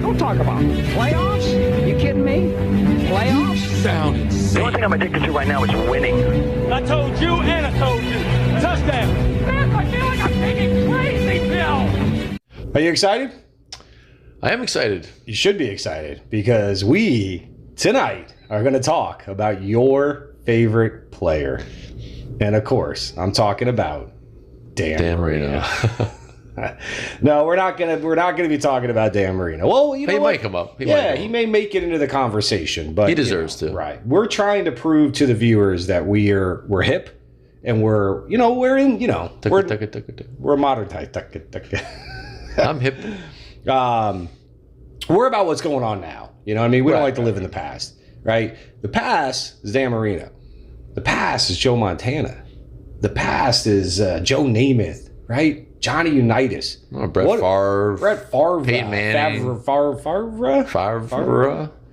Don't talk about playoffs. You kidding me? Playoffs? Sound insane. The only thing I'm addicted to right now is winning. I told you and I told you. Touchdown. Man, I feel like I'm taking crazy pills. Are you excited? I am excited. You should be excited because we, tonight, are going to talk about your favorite player. And of course, I'm talking about Dan Marino. No, we're not gonna be talking about Dan Marino. Well, you know, He what? might come up. He may make it into the conversation, but He deserves to. Right. We're trying to prove to the viewers that we're hip and we're a modern type. I'm hip. We're about what's going on now. You know what I mean? We don't like to live in the past, right? The past is Dan Marino. The past is Joe Montana. The past is Joe Namath, right? Johnny Unitas. Oh, Brett Favre. Peyton Manning. Favre.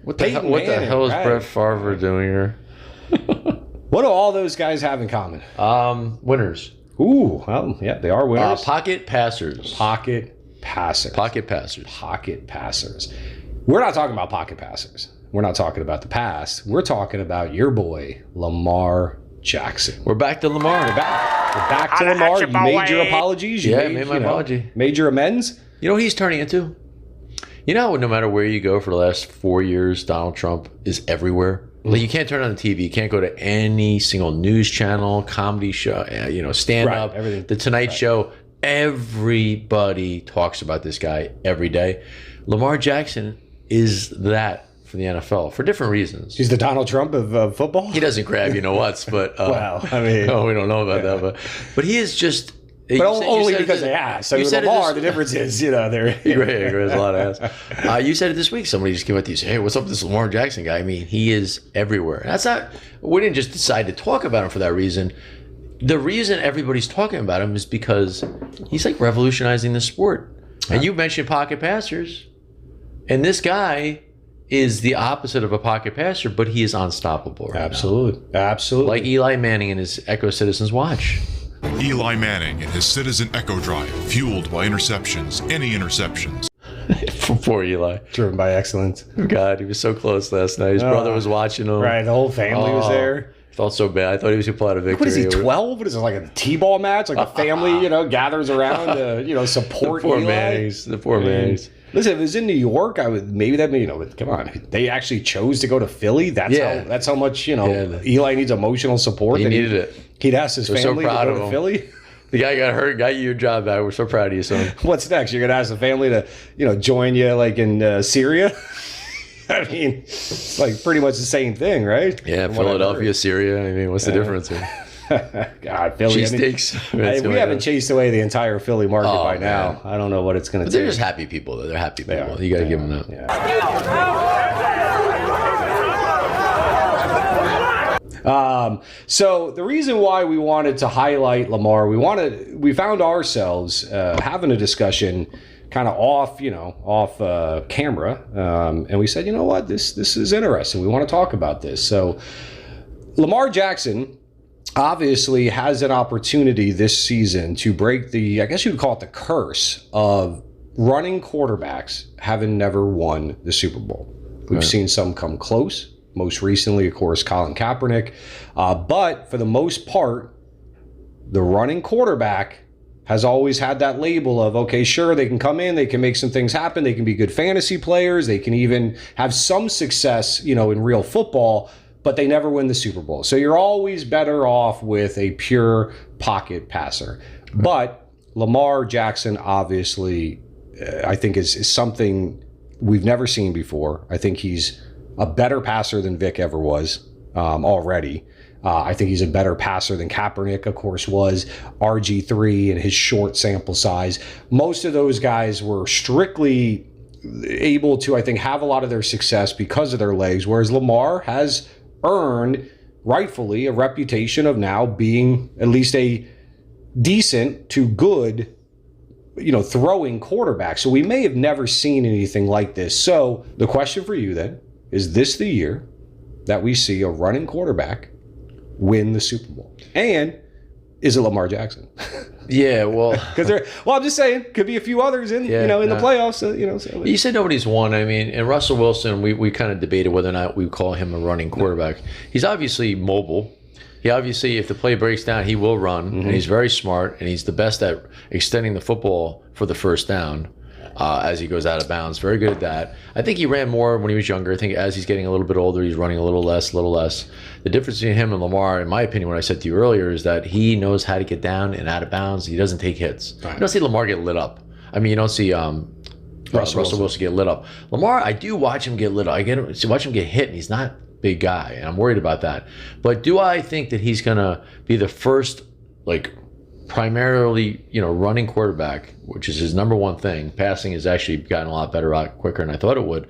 What the hell is Brett Favre doing here? What do all those guys have in common? Winners. Ooh, well, yeah, they are winners. Pocket passers. Pocket passers. Pocket passers. Pocket passers. We're not talking about pocket passers. We're not talking about the past. We're talking about your boy, Lamar Jackson. We're back to Lamar. We're back to Lamar. You made your apologies. I made my apology. Made your amends. You know what he's turning into? You know how no matter where you go for the last 4 years, Donald Trump is everywhere? Like, you can't turn on the TV. You can't go to any single news channel, comedy show, stand-up, everything. The Tonight Show. Everybody talks about this guy every day. Lamar Jackson is that for the NFL for different reasons. He's the Donald Trump of football? He doesn't grab you-know-whats, but... well, I mean... No, we don't know about that. But he is just... But only because they ask. So Lamar, the difference is, they're... He grabs a lot of ass. You said it this week. Somebody just came out to you and said, hey, what's up with this Lamar Jackson guy? I mean, he is everywhere. That's not... We didn't just decide to talk about him for that reason. The reason everybody's talking about him is because he's like revolutionizing the sport. And you mentioned pocket passers. And this guy is the opposite of a pocket passer, but he is unstoppable right Absolutely. now. Absolutely. Like Eli Manning and his Echo Citizens watch. Eli Manning and his Citizen Echo Drive, fueled by interceptions, any interceptions. Poor Eli. Driven by excellence. God, he was so close last night. His brother was watching him. Right, the whole family was there. Felt so bad. I thought he was going to pull out a victory. What is he, 12? What is it, like a T-ball match? Like the family, gathers around to, support the poor Eli? Mannings. The poor Mannings. Listen, if it was in New York, I would but come on. They actually chose to go to Philly. That's how much, Eli needs emotional support. He needed it. He'd ask his family to go to him. Philly. The guy got hurt, got you your job back. We're so proud of you, son. What's next? You're going to ask the family to, join you like in Syria? I mean, it's like pretty much the same thing, right? Yeah, Philadelphia, Syria. I mean, what's the difference here? God, Philly. Cheesesteaks. We haven't chased away the entire Philly market by now. I don't know what it's going to take. They're just happy people, though. They're happy people. You got to give them that. Yeah. So the reason why we wanted to highlight Lamar, we found ourselves having a discussion kind of off camera. And we said, you know what, this is interesting. We want to talk about this. So Lamar Jackson obviously has an opportunity this season to break I guess you would call it the curse of running quarterbacks having never won the Super Bowl. We've seen some come close. Most recently, of course, Colin Kaepernick. But for the most part, the running quarterback has always had that label of, okay, sure, they can come in, they can make some things happen, they can be good fantasy players, they can even have some success, in real football, but they never win the Super Bowl. So you're always better off with a pure pocket passer. But Lamar Jackson, obviously, I think is something we've never seen before. I think he's a better passer than Vic ever was already. I think he's a better passer than Kaepernick, of course, was. RG3 and his short sample size. Most of those guys were strictly able to, I think, have a lot of their success because of their legs, whereas Lamar has earned, rightfully, a reputation of now being at least a decent to good, throwing quarterback. So we may have never seen anything like this. So the question for you then, is this the year that we see a running quarterback win the Super Bowl? And is it Lamar Jackson? Yeah, well, I'm just saying, could be a few others in the playoffs. So. You said nobody's won. I mean, and Russell Wilson, we kind of debated whether or not we call him a running quarterback. He's obviously mobile. He obviously, if the play breaks down, he will run, and he's very smart, and he's the best at extending the football for the first down as he goes out of bounds. Very good at that. I think he ran more when he was younger. I think as he's getting a little bit older, he's running a little less. The difference between him and Lamar, in my opinion, what I said to you earlier, is that he knows how to get down and out of bounds. He doesn't take hits. Right. You don't see Lamar get lit up. I mean, you don't see Russell Wilson get lit up. Lamar, I do watch him get lit up. Watch him get hit, and he's not a big guy, and I'm worried about that. But do I think that he's going to be the first, primarily, running quarterback, which is his number one thing? Passing has actually gotten a lot better out quicker than I thought it would.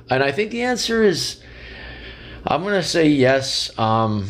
And I think the answer is, I'm going to say yes. 9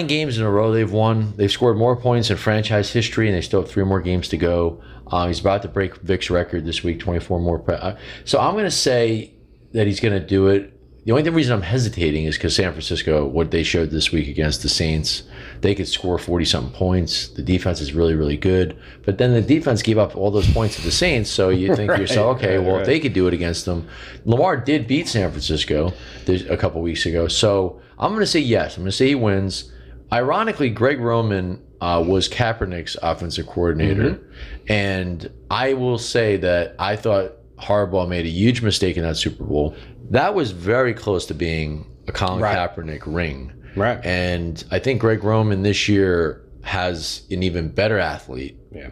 games in a row they've won. They've scored more points in franchise history, and they still have 3 more games to go. He's about to break Vic's record this week, 24 more. So I'm going to say that he's going to do it. The only reason I'm hesitating is because San Francisco, what they showed this week against the Saints, they could score 40-something points. The defense is really, really good. But then the defense gave up all those points to the Saints, so you think to yourself, okay, if they could do it against them. Lamar did beat San Francisco a couple weeks ago. So I'm going to say yes. I'm going to say he wins. Ironically, Greg Roman was Kaepernick's offensive coordinator. And I will say that I thought Harbaugh made a huge mistake in that Super Bowl. That was very close to being a Colin Kaepernick ring. Right. And I think Greg Roman this year has an even better athlete. Yeah.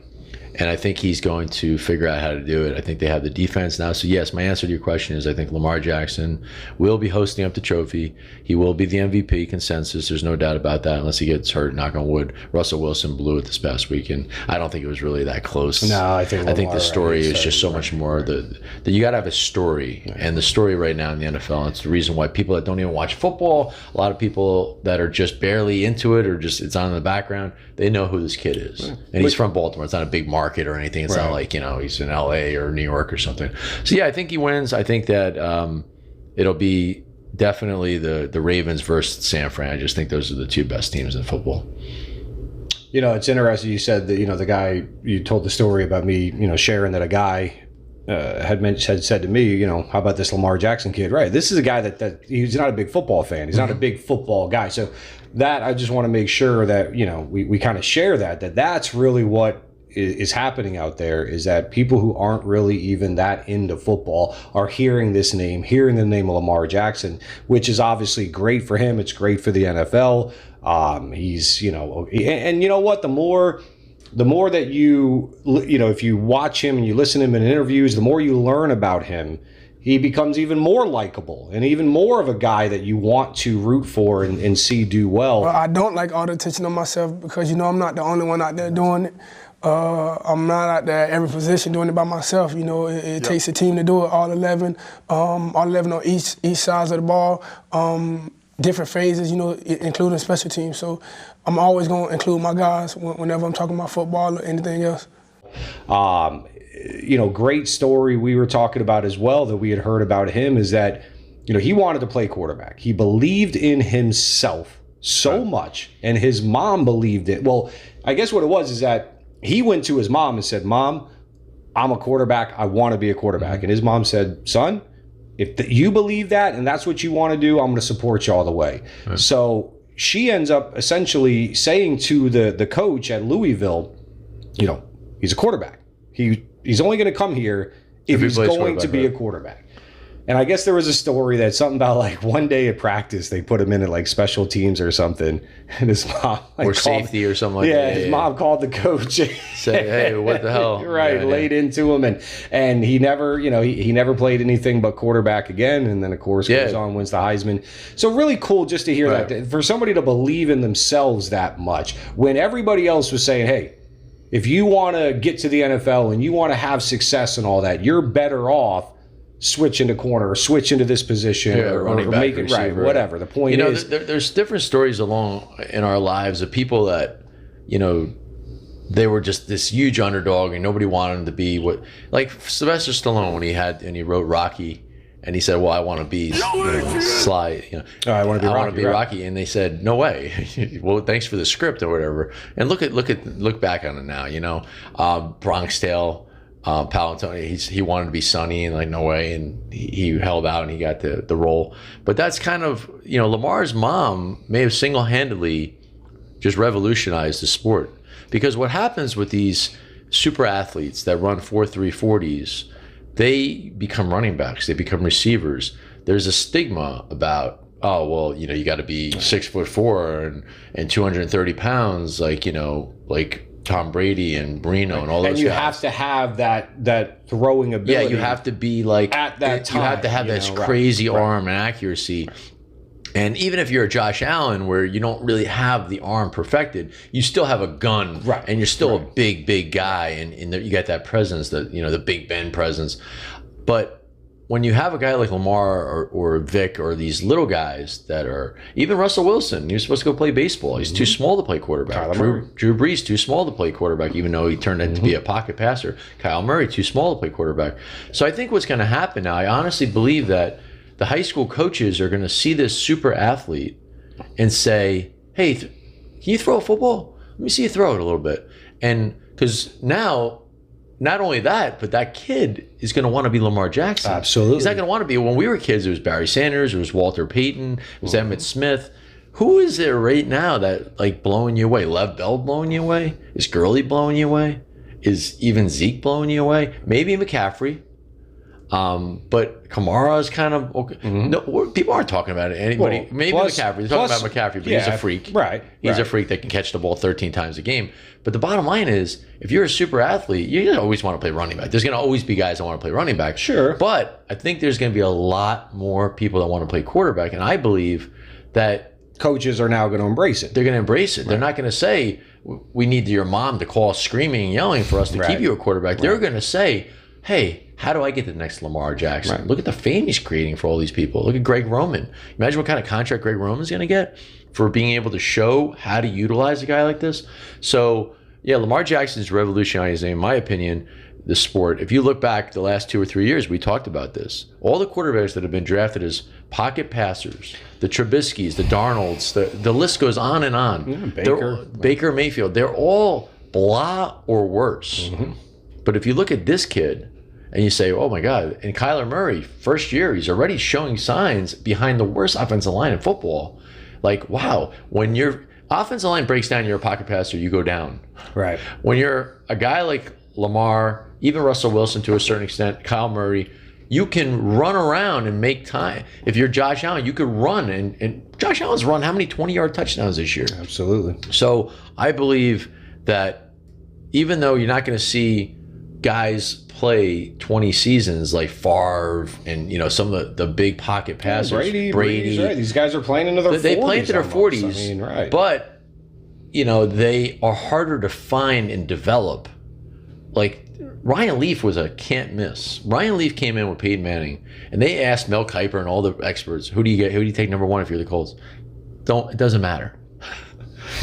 And I think he's going to figure out how to do it. I think they have the defense now. So, yes, my answer to your question is I think Lamar Jackson will be hosting up the trophy. He will be the MVP consensus. There's no doubt about that unless he gets hurt, knock on wood. Russell Wilson blew it this past week, and I don't think it was really that close. No, I think the story is just so much more. That you got to have a story. Right. And the story right now in the NFL, and it's the reason why people that don't even watch football, a lot of people that are just barely into it or just it's on in the background, they know who this kid is. Right. And he's from Baltimore. It's not a big market or anything. It's not like, he's in LA or New York or something. So yeah, I think he wins. I think that it'll be definitely the Ravens versus San Fran. I just think those are the 2 best teams in football. It's interesting you said that, the guy, you told the story about me, sharing that a guy had said to me, how about this Lamar Jackson kid? Right. This is a guy that he's not a big football fan. He's not a big football guy. So that I just want to make sure that, we kind of share that's really what is happening out there, is that people who aren't really even that into football are hearing the name of Lamar Jackson, which is obviously great for him. It's great for the NFL. He's, and you know what, the more that if you watch him and you listen to him in interviews, the more you learn about him, he becomes even more likable and even more of a guy that you want to root for and see do well. I don't like all the attention on myself because, I'm not the only one out there doing it. I'm not out there at every position doing it by myself. It takes a team to do it, all 11 on each side of the ball, different phases, including special teams. So I'm always going to include my guys whenever I'm talking about football or anything else. Great story we were talking about as well that we had heard about him is that, he wanted to play quarterback. He believed in himself so much, and his mom believed it. Well, I guess what it was is that he went to his mom and said, "Mom, I'm a quarterback. I want to be a quarterback." And his mom said, "Son, if you believe that and that's what you want to do, I'm going to support you all the way." Right. So she ends up essentially saying to the coach at Louisville, he's a quarterback. He's only going to come here if he's going to be a quarterback. And I guess there was a story that something about one day at practice they put him in at special teams or something, and his mom or safety or something like that. His mom called the coach, say, "Hey, what the hell?" Right, laid into him, and he never, he never played anything but quarterback again, and then of course goes on, wins the Heisman. So really cool just to hear that for somebody to believe in themselves that much when everybody else was saying, "Hey, if you want to get to the NFL and you want to have success and all that, you're better off switch into corner or switch into this position or make it receiver, whatever." The point is, there's different stories along in our lives of people that, they were just this huge underdog and nobody wanted him to be like Sylvester Stallone when he wrote Rocky. And he said, well, I want to be Sly. I want to be Rocky. And they said, no way. Well, thanks for the script or whatever. And look back on it now, Bronx Tale. Palatone, he wanted to be Sonny, and like no way, and he held out and he got the role. But that's kind of, Lamar's mom may have single-handedly just revolutionized the sport, because what happens with these super athletes that run 4.3 40s, they become running backs, they become receivers. There's a stigma about, oh well, you got to be 6'4" and 230 pounds, like Tom Brady and Marino and all those guys. And you have to have that throwing ability. Yeah, you have to be like at that time. You have to have this crazy arm and accuracy. And even if you're a Josh Allen, where you don't really have the arm perfected, you still have a gun, and you're still a big guy, and you got that presence, the Big Ben presence. But when you have a guy like Lamar or Vic or these little guys that are, even Russell Wilson, he was supposed to go play baseball. He's too small to play quarterback. Drew Brees, too small to play quarterback, even though he turned out to be a pocket passer. Kyle Murray, too small to play quarterback. So I think what's going to happen now, I honestly believe that the high school coaches are going to see this super athlete and say, hey, can you throw a football? Let me see you throw it a little bit. And because now, not only that, but that kid is going to want to be Lamar Jackson. Absolutely. He's not going to want to be. When we were kids, it was Barry Sanders, it was Walter Payton, it was Emmitt Smith. Who is there right now that like blowing you away? Lev Bell blowing you away? Is Gurley blowing you away? Is even Zeke blowing you away? Maybe McCaffrey. But Kamara is kind of okay. No, people aren't talking about it. Anybody? Well, maybe McCaffrey. They're talking about McCaffrey, but he's a freak. Right. He's a freak that can catch the ball 13 times a game. But the bottom line is, if you're a super athlete, you're going to always want to play running back. There's going to always be guys that want to play running back. Sure. But I think there's going to be a lot more people that want to play quarterback. And I believe that coaches are now going to embrace it. They're going to embrace it. Right. They're not going to say, we need your mom to call screaming and yelling for us to keep you a quarterback. Right. They're going to say, hey, how do I get the next Lamar Jackson? Right. Look at the fame he's creating for all these people. Look at Greg Roman. Imagine what kind of contract Greg Roman's going to get for being able to show how to utilize a guy like this. So, yeah, Lamar Jackson's revolutionizing, in my opinion, the sport. If you look back the last 2 or 3 years, we talked about this. All the quarterbacks that have been drafted as pocket passers, the Trubiskys, the Darnolds, the list goes on and on. Yeah, Baker Mayfield, they're all blah or worse. But if you look at this kid, and you say, oh my God, and Kyler Murray, first year, he's already showing signs behind the worst offensive line in football. Like, wow, when your offensive line breaks down, you're a pocket passer, you go down. Right. When you're a guy like Lamar, even Russell Wilson to a certain extent, Kyle Murray, you can run around and make time. If you're Josh Allen, you could run. And Josh Allen's run how many 20-yard touchdowns this year? Absolutely. So I believe that even though you're not going to see guys play 20 seasons like Favre and some of the big pocket passers, Brady, right. These guys are playing into their 40s. They play into their 40s, I mean, right. But they are harder to find and develop. Like Ryan Leaf was a can't miss. Ryan Leaf came in with Peyton Manning, and they asked Mel Kiper and all the experts, who do you take number one if you're the Colts? It doesn't matter.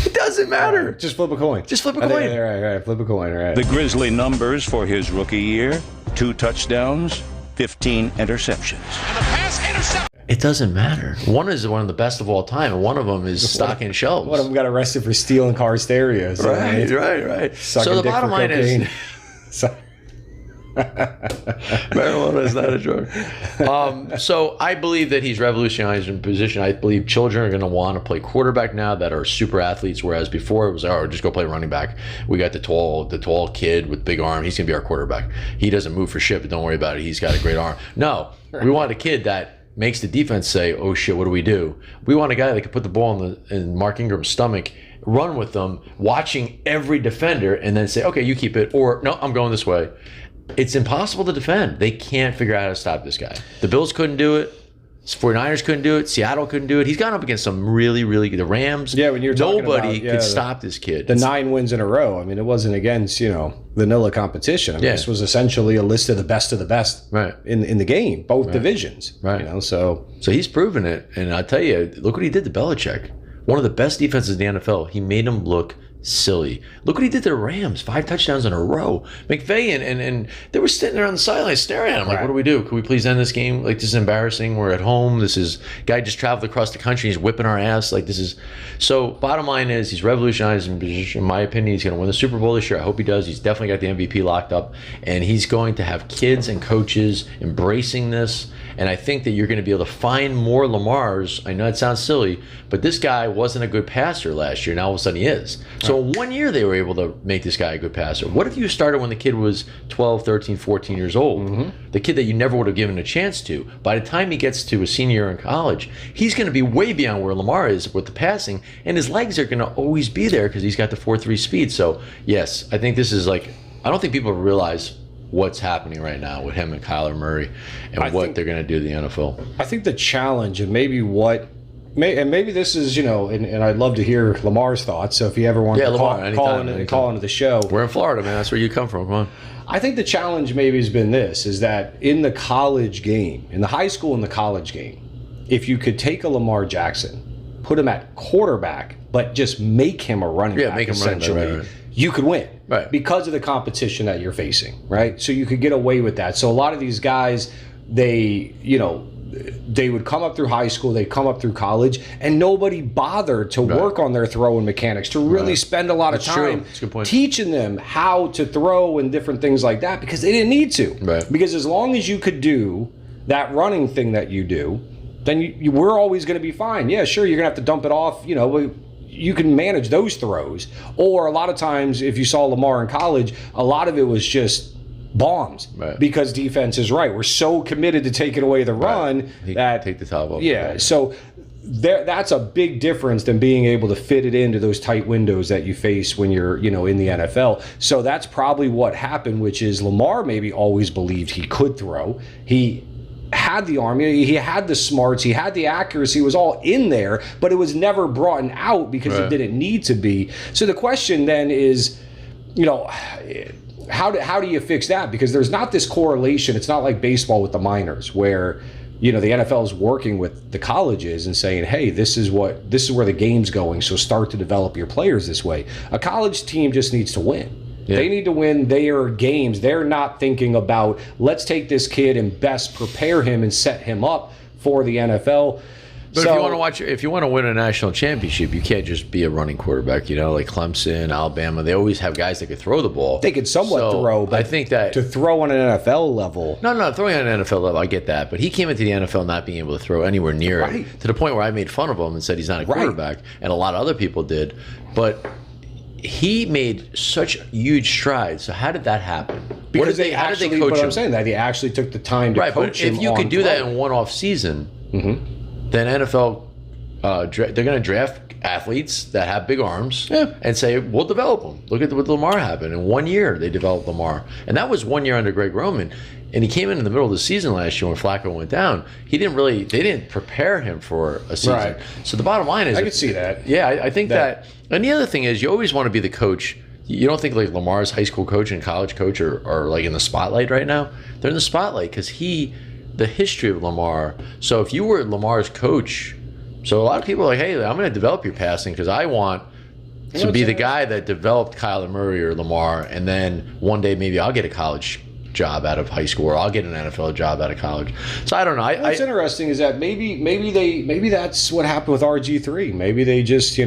It doesn't matter. Just flip a coin. Just flip a coin. Right. Flip a coin, right. The Grizzly numbers for his rookie year: 2 touchdowns, 15 interceptions. And the pass intercept. It doesn't matter. One is one of the best of all time, and one of them is stocking shelves. One of them got arrested for stealing car stereos. Right. So the bottom line is, marijuana is not a drug. So I believe that he's revolutionizing position. I believe children are going to want to play quarterback now that are super athletes, whereas before it was, just go play running back. We got the tall kid with big arm. He's going to be our quarterback. He doesn't move for shit, but don't worry about it. He's got a great arm. No, we want a kid that makes the defense say, oh shit, what do we do? We want a guy that can put the ball in Mark Ingram's stomach, run with them, watching every defender, and then say, okay, you keep it, or no, I'm going this way. It's impossible to defend. They can't figure out how to stop this guy. The Bills couldn't do it. 49ers couldn't do it. Seattle couldn't do it. He's gone up against some really, really good. The Rams. Yeah, when you're talking nobody about, could stop this kid. The 9 wins in a row. I mean, it wasn't against vanilla competition. I mean, this was essentially a list of the best in the game, both divisions. Right. So he's proven it, and I'll tell you, look what he did to Belichick. One of the best defenses in the NFL. He made him look silly. Look what he did to the Rams, 5 touchdowns in a row. McVay and they were sitting there on the sideline staring at him like, what do we do? Can we please end this game? Like, this is embarrassing. We're at home. This is guy just traveled across the country. He's whipping our ass. Like, this is so. Bottom line is he's revolutionizing. In my opinion, he's going to win the Super Bowl this year. I hope he does. He's definitely got the MVP locked up, and he's going to have kids and coaches embracing this. And I think that you're going to be able to find more Lamars. I know it sounds silly, but this guy wasn't a good passer last year. Now all of a sudden he is. So in 1 year they were able to make this guy a good passer. What if you started when the kid was 12, 13, 14 years old? The kid that you never would have given a chance to. By the time he gets to a senior year in college, he's going to be way beyond where Lamar is with the passing, and his legs are going to always be there because he's got the 4.3 speed. So yes, I think this is like, I don't think people realize what's happening right now with him and Kyler Murray and what they're going to do to the NFL. I think the challenge and maybe maybe this is, and I'd love to hear Lamar's thoughts. So if you ever want to call into the show. We're in Florida, man. That's where you come from. Come on. I think the challenge maybe has been this, is that in the college game, in the high school and the college game, if you could take a Lamar Jackson, put him at quarterback, but just make him a running back, make him essentially, right. you could win. Right. Because of the competition that you're facing, right? So you could get away with that. So a lot of these guys, they would come up through high school, they come up through college, and nobody bothered to work on their throwing mechanics, to really spend a lot of time teaching them how to throw and different things like that, because they didn't need to. Right. Because as long as you could do that running thing that you do, then we're always going to be fine. Yeah, sure, you're going to have to dump it off, you can manage those throws. Or a lot of times, if you saw Lamar in college, a lot of it was just bombs, because defense is right. We're so committed to taking away the run that take the top off. Yeah, so that's a big difference than being able to fit it into those tight windows that you face when you're in the NFL. So that's probably what happened, which is Lamar maybe always believed he could throw. He had the arm, he had the smarts, he had the accuracy, it was all in there, but it was never brought out because it didn't need to be. So the question then is, how do you fix that? Because there's not this correlation. It's not like baseball with the minors where the NFL is working with the colleges and saying, hey, this is where the game's going, so start to develop your players this way. A college team just needs to win. Yeah. They need to win their games. They're not thinking about, let's take this kid and best prepare him and set him up for the NFL. But if you want to win a national championship, you can't just be a running quarterback. Like Clemson, Alabama, they always have guys that can throw the ball. They can somewhat throw, but I think that to throw on an NFL level. No, throwing on an NFL level, I get that. But he came into the NFL not being able to throw anywhere near it, to the point where I made fun of him and said he's not a quarterback, and a lot of other people did. But he made such huge strides. So how did that happen? Because how did they coach him? I'm saying that he actually took the time to coach him. If you could do that in one off season, then NFL, they're going to draft athletes that have big arms and say, we'll develop them. Look at what Lamar happened. In 1 year, they developed Lamar. And that was 1 year under Greg Roman. And he came in the middle of the season last year when Flacco went down. They didn't prepare him for a season. Right. So the bottom line is, I could see that. Yeah, I think that. And the other thing is, you always want to be the coach. You don't think like Lamar's high school coach and college coach are like in the spotlight right now? They're in the spotlight because the history of Lamar. So if you were Lamar's coach, so a lot of people are like, hey, I'm going to develop your passing because I want to be the guy that developed Kyler Murray or Lamar, and then one day maybe I'll get a college job out of high school, or I'll get an NFL job out of college. So I don't know. What's interesting is that maybe that's what happened with RG3. Maybe they just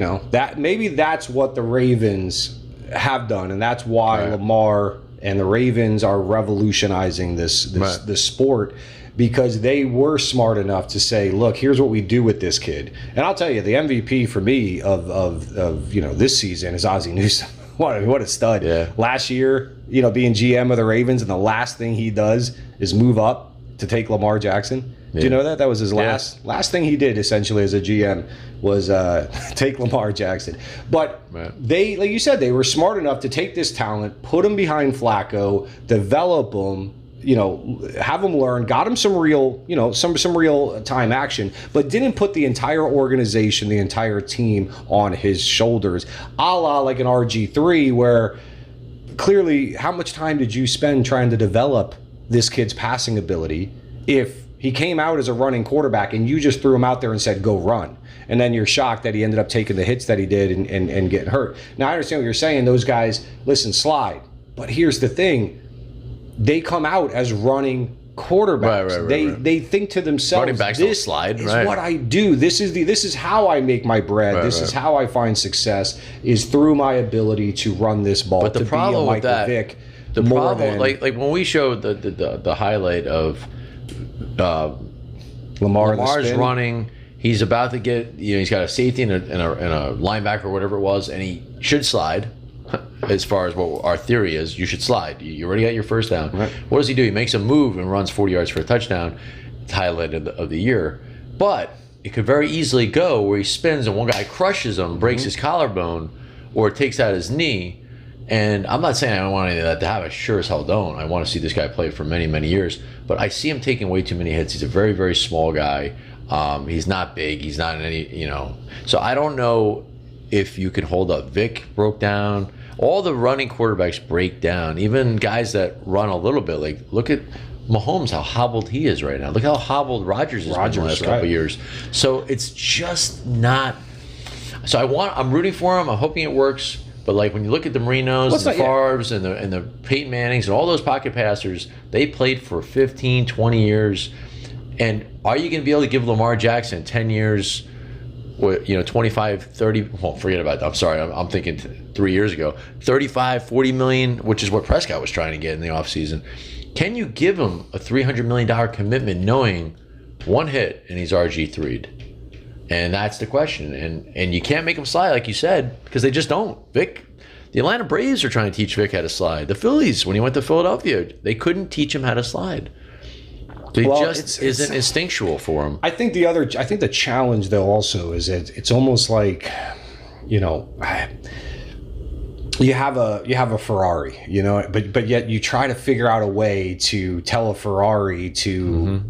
maybe that's what the Ravens have done, and that's why Lamar and the Ravens are revolutionizing this sport, because they were smart enough to say, look, here's what we do with this kid. And I'll tell you, the MVP for me of this season is Ozzie Newsome. What a stud. Yeah. Last year, being GM of the Ravens, and the last thing he does is move up to take Lamar Jackson. Yeah. Do you know that? That was his last thing he did, essentially, as a GM, was take Lamar Jackson. But they, like you said, they were smart enough to take this talent, put him behind Flacco, develop him, have him learn, got him some real, some real time action, but didn't put the entire organization, the entire team on his shoulders, a la like an RG3, where clearly, how much time did you spend trying to develop this kid's passing ability if he came out as a running quarterback and you just threw him out there and said, go run? And then you're shocked that he ended up taking the hits that he did and getting hurt. Now, I understand what you're saying. Those guys, listen, slide. But here's the thing. They come out as running quarterbacks. Right. They think to themselves, running backs this don't slide, is right. what I do. This is how I make my bread. This is how I find success, is through my ability to run this ball. But the to problem be a with that, Vick, the more problem, than like when we showed the highlight of Lamar's running, he's about to get, he's got a safety and a linebacker or whatever it was, and he should slide. As far as what our theory is, you should slide. You already got your first down. Right. What does he do? He makes a move and runs 40 yards for a touchdown. It's highlight of the year. But it could very easily go where he spins and one guy crushes him, breaks his collarbone, or takes out his knee. And I'm not saying I don't want any of that to happen. I sure as hell don't. I want to see this guy play for many, many years. But I see him taking way too many hits. He's a very, very small guy. He's not big. He's not in any, So I don't know if you can hold up. Vick broke down. All the running quarterbacks break down. Even guys that run a little bit. Like, look at Mahomes, how hobbled he is right now. Look how hobbled Rodgers has been the last couple of years. So it's just not. So I'm rooting for him. I'm hoping it works. But like when you look at the Marinos and the Favres and the Peyton Mannings and all those pocket passers, they played for 15, 20 years. And are you going to be able to give Lamar Jackson 10 years, 25, 30, well, forget about that. I'm sorry. I'm thinking 3 years ago, 35, 40 million, which is what Prescott was trying to get in the offseason. Can you give him a $300 million commitment knowing one hit and he's RG3'd? And that's the question. And you can't make him slide, like you said, because they just don't. Vick, the Atlanta Braves are trying to teach Vick how to slide. The Phillies, when he went to Philadelphia, they couldn't teach him how to slide. It isn't instinctual for him. I think the challenge though also is that it's almost like, you have a Ferrari, but yet you try to figure out a way to tell a Ferrari to,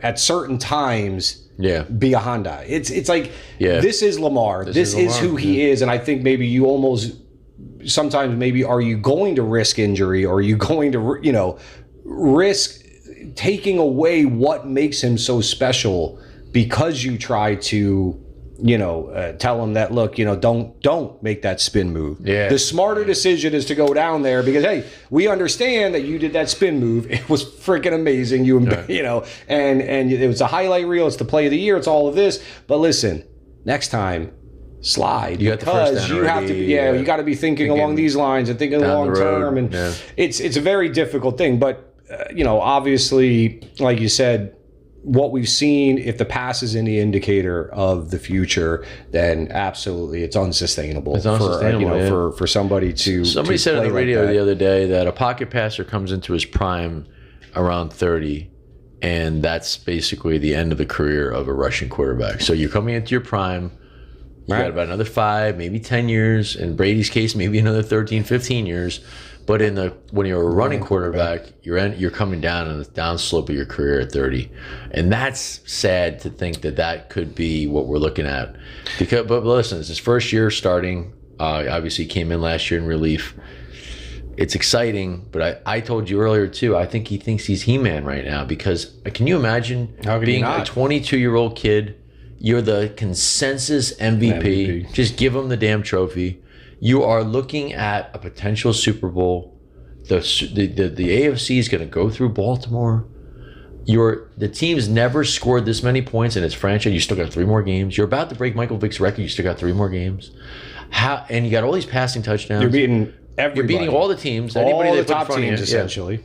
at certain times, be a Honda. It's like, this is Lamar. This is who he is. And I think maybe you almost sometimes are you going to risk injury, or are you going to, risk taking away what makes him so special because you try to, tell him that, look, don't make that spin move. Yeah. The smarter decision is to go down there because, hey, we understand that you did that spin move. It was freaking amazing. And it was a highlight reel. It's the play of the year. It's all of this. But listen, next time, slide. You got the first down already. Have to be, you got to be thinking along these lines and thinking long term. And it's a very difficult thing. But obviously, like you said, what we've seen, if the pass is any indicator of the future, then absolutely it's unsustainable. It's unsustainable for somebody to. Somebody said on the radio the other day that a pocket passer comes into his prime around 30, and that's basically the end of the career of a rushing quarterback. So you're coming into your prime. You got about another 5, maybe 10 years. In Brady's case, maybe another 13, 15 years. But when you're a running quarterback, you're coming down on the downslope of your career at 30, and that's sad to think that could be what we're looking at. But listen, it's his first year starting. Obviously, he came in last year in relief. It's exciting, but I told you earlier too. I think he thinks he's He-Man right now because can you imagine being a 22-year-old kid? You're the consensus MVP. Just give him the damn trophy. You are looking at a potential Super Bowl. The AFC is going to go through Baltimore. The team's never scored this many points in its franchise. You still got 3 more games. You're about to break Michael Vick's record. You still got 3 more games. And you got all these passing touchdowns. You're beating everybody. You're beating all the teams. Anybody all the top teams, essentially.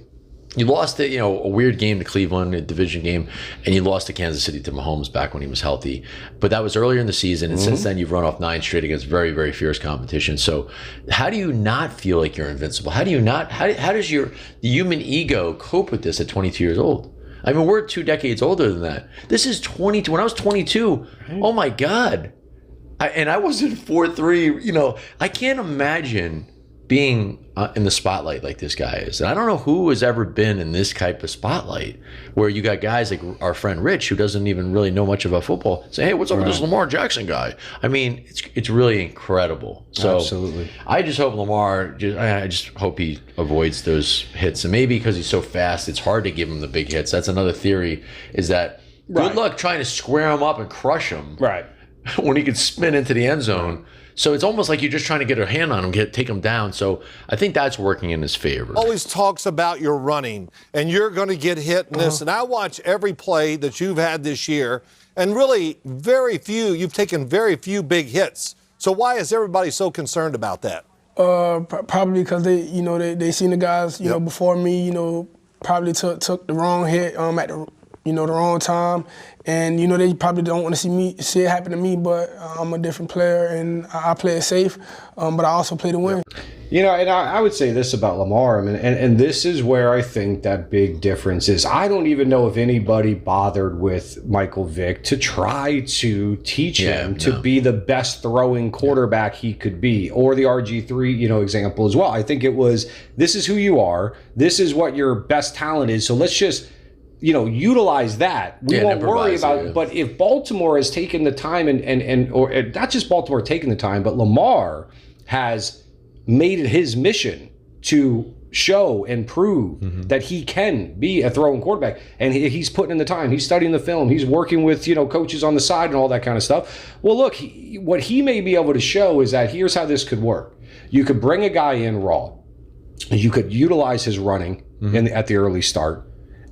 You lost a weird game to Cleveland, a division game, and you lost to Kansas City to Mahomes back when he was healthy. But that was earlier in the season, and since then you've run off 9 straight against very, very fierce competition. So how do you not feel like you're invincible? How do you not? How does the human ego cope with this at 22 years old? I mean, we're 2 decades older than that. This is 22. When I was 22, oh my God. I wasn't 4'3". I can't imagine being in the spotlight like this guy is. And I don't know who has ever been in this type of spotlight where you got guys like our friend Rich, who doesn't even really know much about football, say, hey, what's up with this Lamar Jackson guy? I mean, it's really incredible. So absolutely. I just hope I just hope he avoids those hits. And maybe because he's so fast, it's hard to give him the big hits. That's another theory, is that good luck trying to square him up and crush him. Right. when he could spin into the end zone. So it's almost like you're just trying to get a hand on him, take him down. So I think that's working in his favor. Always talks about your running, and you're going to get hit in this. And I watch every play that you've had this year, and really you've taken very few big hits. So why is everybody so concerned about that? Probably because they seen the guys, before me, probably took the wrong hit at the wrong time. And, they probably don't want to see it happen to me, but I'm a different player, and I play it safe, but I also play to win. And I would say this about Lamar, and this is where I think that big difference is. I don't even know if anybody bothered with Michael Vick to try to teach him to be the best throwing quarterback he could be, or the RG3, example as well. I think it was, this is who you are, this is what your best talent is, so let's just utilize that. We won't worry about it. But if Baltimore has taken the time or not just Baltimore taking the time, but Lamar has made it his mission to show and prove that he can be a throwing quarterback. And he's putting in the time. He's studying the film. He's working with, coaches on the side and all that kind of stuff. Well, look, what he may be able to show is that here's how this could work. You could bring a guy in raw. You could utilize his running at the early start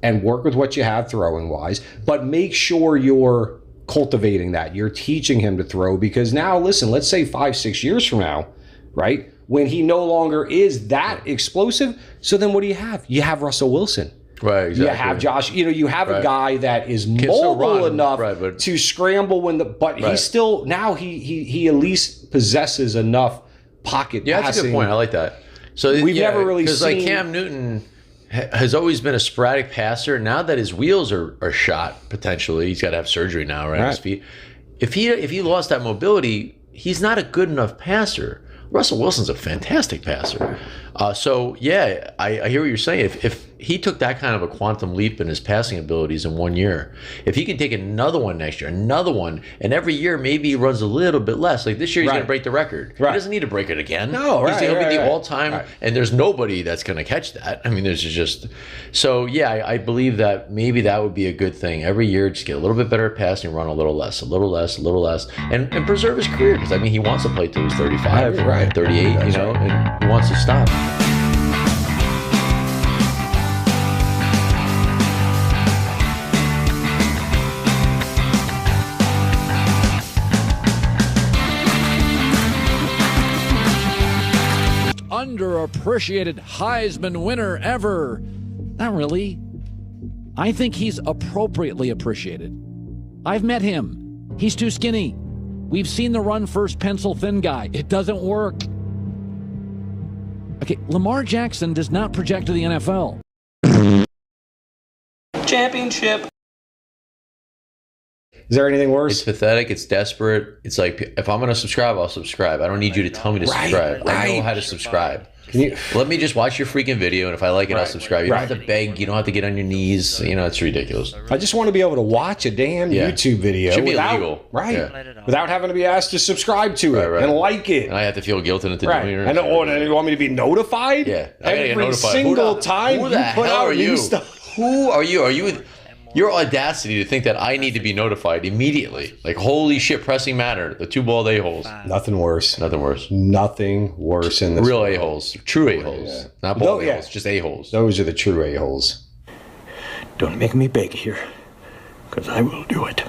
and work with what you have throwing wise, but make sure you're cultivating that. You're teaching him to throw, because now, listen, let's say 5-6 years from now, right, when he no longer is that explosive, so then what do you have? You have Russell Wilson. Right, exactly. You have Josh, you have a guy that is mobile enough to scramble but he's still, now he at least possesses enough pocket passing. Yeah, that's a good point. I like that. So we've never really seen, like Cam Newton has always been a sporadic passer. Now that his wheels are shot, potentially, he's got to have surgery now, right? His feet. If he lost that mobility, he's not a good enough passer. Russell Wilson's a fantastic passer. I hear what you're saying. If he took that kind of a quantum leap in his passing abilities in 1 year, if he can take another one next year, another one, and every year maybe he runs a little bit less. Like this year, he's going to break the record. He doesn't need to break it again. No, he'll be the all-time, and there's nobody that's going to catch that. I mean, there's just so I believe that maybe that would be a good thing. Every year, just get a little bit better at passing, run a little less, and preserve his career, because I mean he wants to play till he's 35, 38, and he wants to stop. Underappreciated Heisman winner ever. Not really. I think he's appropriately appreciated. I've met him. He's too skinny. We've seen the run first pencil thin guy. It doesn't work. Okay, Lamar Jackson does not project to the NFL. Championship. Is there anything worse? It's pathetic. It's desperate. It's like, if I'm going to subscribe, I'll subscribe. I don't need you to tell me to subscribe. I know how to subscribe. Let me just watch your freaking video, and if I like it, I'll subscribe. You don't have to beg. You don't have to get on your knees. It's ridiculous. I just want to be able to watch a damn YouTube video. Should be illegal. Without having to be asked to subscribe to it and like it. And I have to feel guilty into doing it. And you want me to be notified? Yeah. Every single time you put out new stuff. Who are you? Are you... Your audacity to think that I need to be notified immediately. Like, holy shit, pressing matter. The two bald a-holes. Nothing worse. Nothing worse. Nothing worse in this real world. a-holes. True a-holes. Not bald a-holes, just a-holes. Those are the true a-holes. Don't make me beg here, because I will do it.